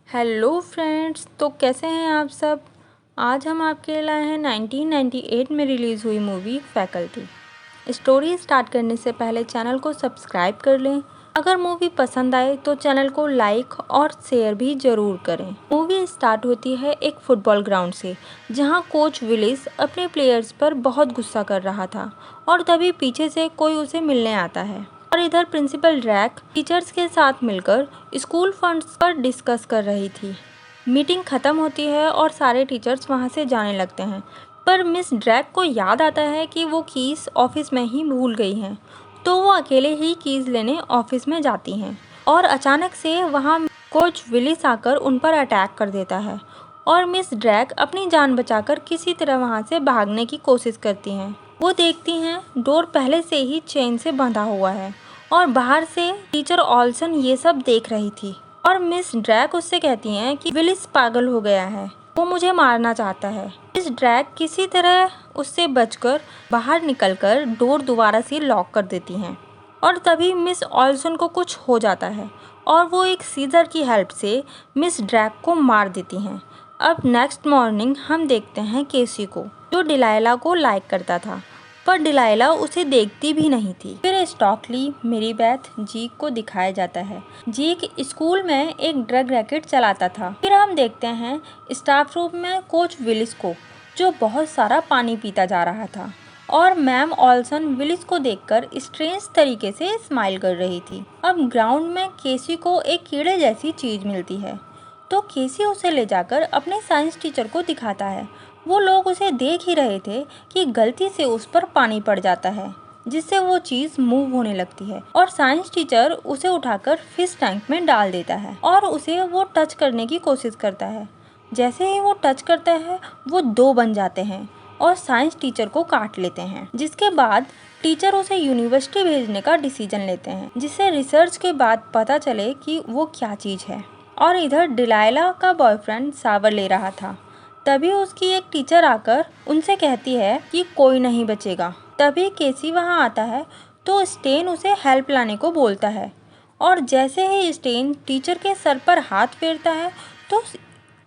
Hello friends, तो कैसे हैं आप सब। आज हम आपके लिए लाए हैं 1998 में रिलीज़ हुई मूवी फैकल्टी। स्टोरी स्टार्ट करने से पहले चैनल को सब्सक्राइब कर लें। अगर मूवी पसंद आए तो चैनल को लाइक और शेयर भी ज़रूर करें। मूवी स्टार्ट होती है एक फुटबॉल ग्राउंड से, जहां कोच विलिस अपने प्लेयर्स पर बहुत गुस्सा कर रहा था और तभी पीछे से कोई उसे मिलने आता है। और इधर प्रिंसिपल ड्रैक टीचर्स के साथ मिलकर स्कूल फंड्स पर डिस्कस कर रही थी। मीटिंग खत्म होती है और सारे टीचर्स वहां से जाने लगते हैं, पर मिस ड्रैक को याद आता है कि वो कीज़ ऑफिस में ही भूल गई हैं, तो वो अकेले ही कीज़ लेने ऑफिस में जाती हैं। और अचानक से वहाँ कोच विलिस आकर उन पर अटैक कर देता है और मिस ड्रैक अपनी जान बचाकर किसी तरह वहाँ से भागने की कोशिश करती हैं। वो देखती हैं डोर पहले से ही चेन से बंधा हुआ है और बाहर से टीचर ऑल्सन ये सब देख रही थी। और मिस ड्रैक उससे कहती हैं कि विलिस पागल हो गया है, वो मुझे मारना चाहता है। मिस ड्रैक किसी तरह उससे बचकर बाहर निकलकर डोर दोबारा से लॉक कर देती हैं और तभी मिस ऑल्सन को कुछ हो जाता है और वो एक सीजर की हेल्प से मिस ड्रैक को मार देती हैं। अब नेक्स्ट मॉर्निंग हम देखते हैं केसी को, जो डिलाइला को लाइक करता था, पर डिलाइला उसे देखती भी नहीं थी। फिर स्टॉकली, मेरीबेथ, जीक को दिखाया जाता है। जीक स्कूल में एक ड्रग रैकेट चलाता था। फिर हम देखते हैं स्टाफ रूम में कोच विलिस को, जो बहुत सारा पानी पीता जा रहा था, और मैम ऑल्सन विलिस को देखकर स्ट्रेंज तरीके से स्माइल कर रही थी। अब ग्राउंड में केसी को एक कीड़े जैसी चीज मिलती है, तो केसी उसे ले जाकर अपने साइंस टीचर को दिखाता है। वो लोग उसे देख ही रहे थे कि गलती से उस पर पानी पड़ जाता है, जिससे वो चीज़ मूव होने लगती है और साइंस टीचर उसे उठाकर फिश टैंक में डाल देता है और उसे वो टच करने की कोशिश करता है। जैसे ही वो टच करता है वो दो बन जाते हैं और साइंस टीचर को काट लेते हैं, जिसके बाद टीचर उसे यूनिवर्सिटी भेजने का डिसीजन लेते हैं, जिससे रिसर्च के बाद पता चले कि वो क्या चीज़ है। और इधर डिलाइला का बॉयफ्रेंड शावर ले रहा था, तभी उसकी एक टीचर आकर उनसे कहती है कि कोई नहीं बचेगा। तभी केसी वहां आता है तो स्टेन उसे हेल्प लाने को बोलता है, और जैसे ही स्टेन टीचर के सर पर हाथ फेरता है तो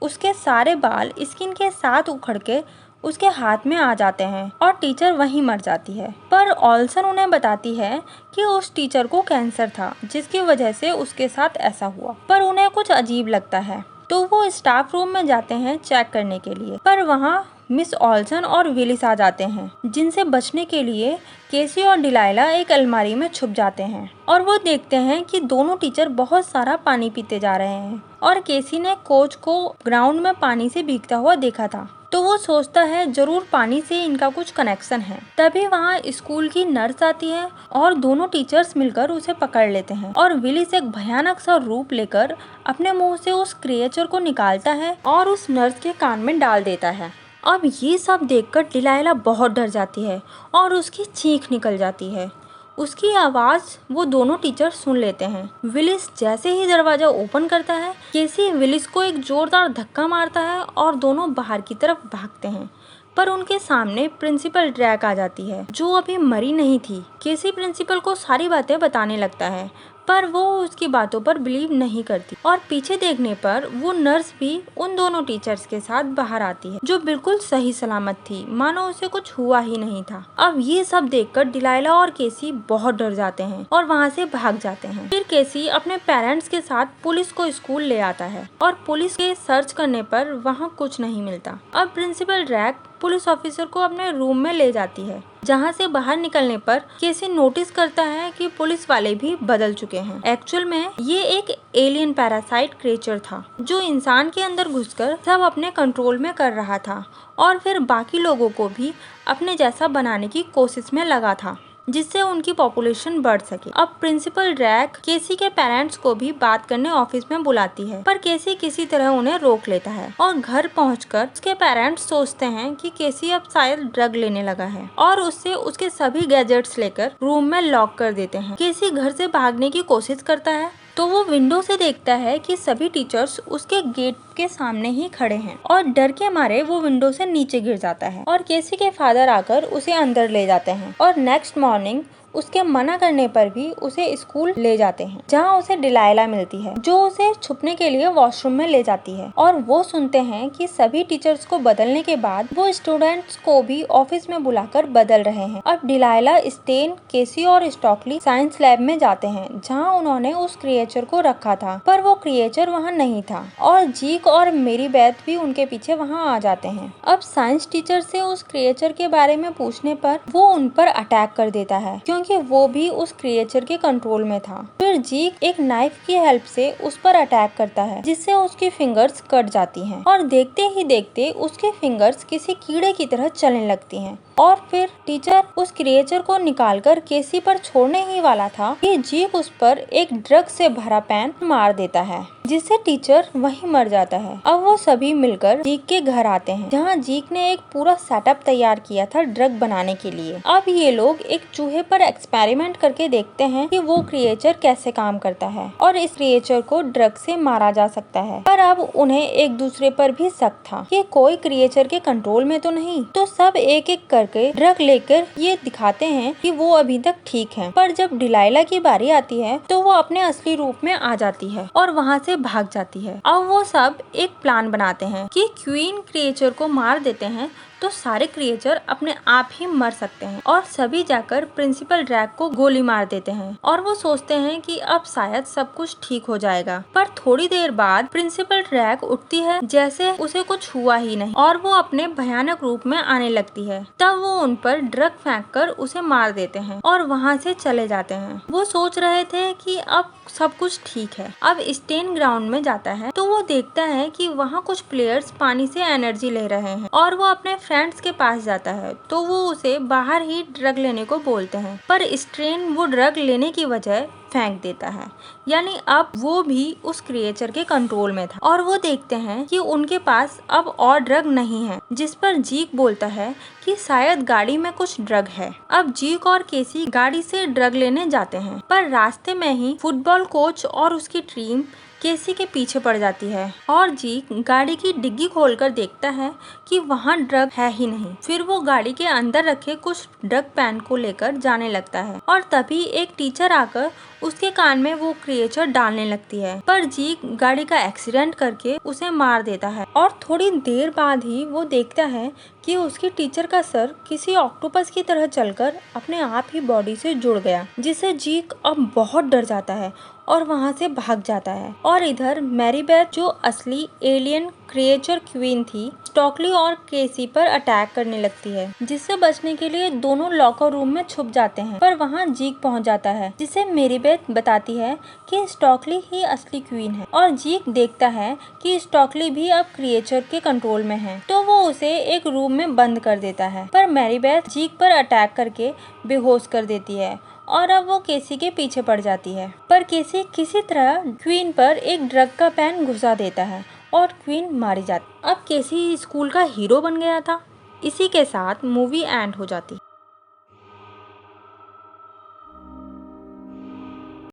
उसके सारे बाल स्किन के साथ उखड़ के उसके हाथ में आ जाते हैं और टीचर वहीं मर जाती है। पर ऑल्सन उन्हें बताती है कि उस टीचर को कैंसर था, जिसकी वजह से उसके साथ ऐसा हुआ। पर उन्हें कुछ अजीब लगता है, तो वो स्टाफ रूम में जाते हैं चेक करने के लिए, पर वहाँ मिस ऑल्सन और विलिस आ जाते हैं, जिनसे बचने के लिए केसी और डिलाइला एक अलमारी में छुप जाते हैं और वो देखते हैं कि दोनों टीचर बहुत सारा पानी पीते जा रहे हैं और केसी ने कोच को ग्राउंड में पानी से भीगता हुआ देखा था, तो वो सोचता है जरूर पानी से इनका कुछ कनेक्शन है। तभी वहाँ स्कूल की नर्स आती है और दोनों टीचर्स मिलकर उसे पकड़ लेते हैं और विलिस एक भयानक सा रूप लेकर अपने मुंह से उस क्रिएचर को निकालता है और उस नर्स के कान में डाल देता है। अब ये सब देखकर डिलाइला बहुत डर जाती है और उसकी चीख निकल जाती है। उसकी आवाज़ वो दोनों टीचर सुन लेते हैं। विलिस जैसे ही दरवाजा ओपन करता है, केसी विलिस को एक जोरदार धक्का मारता है और दोनों बाहर की तरफ भागते हैं, पर उनके सामने प्रिंसिपल ड्रैक आ जाती है, जो अभी मरी नहीं थी। केसी प्रिंसिपल को सारी बातें बताने लगता है, पर वो उसकी बातों पर बिलीव नहीं करती और पीछे देखने पर वो नर्स भी उन दोनों टीचर्स के साथ बाहर आती है, जो बिल्कुल सही सलामत थी, मानो उसे कुछ हुआ ही नहीं था। अब ये सब देखकर डिलाइला और केसी बहुत डर जाते हैं और वहाँ से भाग जाते हैं। फिर केसी अपने पेरेंट्स के साथ पुलिस को स्कूल ले आता है और पुलिस के सर्च करने पर वहाँ कुछ नहीं मिलता। अब प्रिंसिपल ड्रैक पुलिस ऑफिसर को अपने रूम में ले जाती है, जहाँ से बाहर निकलने पर केसी नोटिस करता है कि पुलिस वाले भी बदल चुके हैं। एक्चुअल में ये एक एलियन पैरासाइट क्रिएचर था, जो इंसान के अंदर घुसकर सब अपने कंट्रोल में कर रहा था और फिर बाकी लोगों को भी अपने जैसा बनाने की कोशिश में लगा था, जिससे उनकी पॉपुलेशन बढ़ सके। अब प्रिंसिपल ड्रैक केसी के पेरेंट्स को भी बात करने ऑफिस में बुलाती है, पर केसी किसी तरह उन्हें रोक लेता है और घर पहुंचकर उसके पेरेंट्स सोचते हैं कि केसी अब शायद ड्रग लेने लगा है और उससे उसके सभी गैजेट्स लेकर रूम में लॉक कर देते हैं। केसी घर से भागने की कोशिश करता है तो वो विंडो से देखता है कि सभी टीचर्स उसके गेट के सामने ही खड़े हैं और डर के मारे वो विंडो से नीचे गिर जाता है और केसी के फादर आकर उसे अंदर ले जाते हैं और नेक्स्ट मॉर्निंग उसके मना करने पर भी उसे स्कूल ले जाते हैं, जहाँ उसे डिलाइला मिलती है जो उसे छुपने के लिए वॉशरूम में ले जाती है। और वो सुनते हैं कि सभी टीचर्स को बदलने के बाद वो स्टूडेंट्स को भी ऑफिस में बुलाकर बदल रहे हैं। अब डिलाइला, स्टेन, केसी और स्टॉकली साइंस लैब में जाते हैं जहाँ उन्होंने उस क्रिएचर को रखा था, पर वो क्रिएचर वहाँ नहीं था और जीक और मेरी बेथ भी उनके पीछे वहाँ आ जाते हैं। अब साइंस टीचर से उस क्रिएचर के बारे में पूछने पर वो उन पर अटैक कर देता है क्योंकि वो भी उस क्रिएचर के कंट्रोल में था। फिर जीक एक नाइफ की हेल्प से उस पर अटैक करता है जिससे उसकी फिंगर्स कट जाती हैं और देखते ही देखते उसके फिंगर्स किसी कीड़े की तरह चलने लगती हैं। और फिर टीचर उस क्रिएचर को निकालकर केसी पर छोड़ने ही वाला था कि जीक उस पर एक ड्रग से भरा पैन मार देता है जिससे टीचर वहीं मर जाता है। अब वो सभी मिलकर जीक के घर आते हैं जहाँ जीक ने एक पूरा सेटअप तैयार किया था ड्रग बनाने के लिए। अब ये लोग एक चूहे पर एक्सपेरिमेंट करके देखते हैं कि वो क्रिएचर कैसे काम करता है और इस क्रिएचर को ड्रग से मारा जा सकता है। पर अब उन्हें एक दूसरे पर भी शक था कि कोई क्रिएचर के कंट्रोल में तो नहीं, तो सब एक एक करके ड्रग लेकर ये दिखाते हैं कि वो अभी तक ठीक है। पर जब डिलाइला की बारी आती है तो वो अपने असली रूप में आ जाती है और वहाँ से भाग जाती है। अब वो सब एक प्लान बनाते हैं कि क्वीन क्रिएचर को मार देते हैं तो सारे क्रिएचर अपने आप ही मर सकते हैं और सभी जाकर प्रिंसिपल ड्रैग को गोली मार देते हैं और वो सोचते हैं कि अब शायद सब कुछ ठीक हो जाएगा। पर थोड़ी देर बाद प्रिंसिपल ड्रैग उठती है जैसे उसे कुछ हुआ ही नहीं और वो अपने भयानक रूप में आने लगती है। तब वो उन पर ड्रग फेंक कर उसे मार देते हैं और वहाँ से चले जाते हैं। वो सोच रहे थे कि अब सब कुछ ठीक है। अब स्टेन ग्राउंड में जाता है तो वो देखता है कि वहाँ कुछ प्लेयर्स पानी से एनर्जी ले रहे हैं और वो अपने फ्रेंड्स के पास जाता है तो वो उसे बाहर ही ड्रग लेने को बोलते हैं, पर स्टेन वो ड्रग लेने की वजह फेंक देता है। यानी अब वो भी उस क्रिएचर के कंट्रोल में था और वो देखते हैं कि उनके पास अब और ड्रग नहीं है, जिस पर जीक बोलता है कि शायद गाड़ी में कुछ ड्रग है। अब जीक और केसी गाड़ी से ड्रग लेने जाते हैं, पर रास्ते में ही फुटबॉल कोच और उसकी टीम केसी के पीछे पड़ जाती है और जीक गाड़ी की डिग्गी खोलकर देखता है कि वहाँ ड्रग है ही नहीं। फिर वो गाड़ी के अंदर रखे कुछ ड्रग पैन को लेकर जाने लगता है और तभी एक टीचर आकर उसके कान में वो क्रिएचर डालने लगती है, पर जीक गाड़ी का एक्सीडेंट करके उसे मार देता है और थोड़ी देर बाद ही वो देखता है कि उसकी टीचर का सर किसी ऑक्टोपस की तरह चलकर अपने आप ही बॉडी से जुड़ गया, जिससे जीक अब बहुत डर जाता है और वहाँ से भाग जाता है। और इधर मैरीबेथ जो असली एलियन क्रिएचर क्वीन थी, स्टॉकली और केसी पर अटैक करने लगती है, जिससे बचने के लिए दोनों लॉकर रूम में छुप जाते हैं। पर वहाँ जीक पहुँच जाता है जिसे मैरीबेथ बताती है कि स्टॉकली ही असली क्वीन है और जीक देखता है कि स्टॉकली भी अब क्रिएचर के कंट्रोल में है, तो वो उसे एक रूम में बंद कर देता है। पर मैरीबेथ जीक पर अटैक करके बेहोश कर देती है और अब वो केसी के पीछे पड़ जाती है, पर केसी किसी तरह क्वीन पर एक ड्रग का पैन घुसा देता है और क्वीन मारी जाती। अब केसी स्कूल का हीरो बन गया था। इसी के साथ मूवी एंड हो जाती।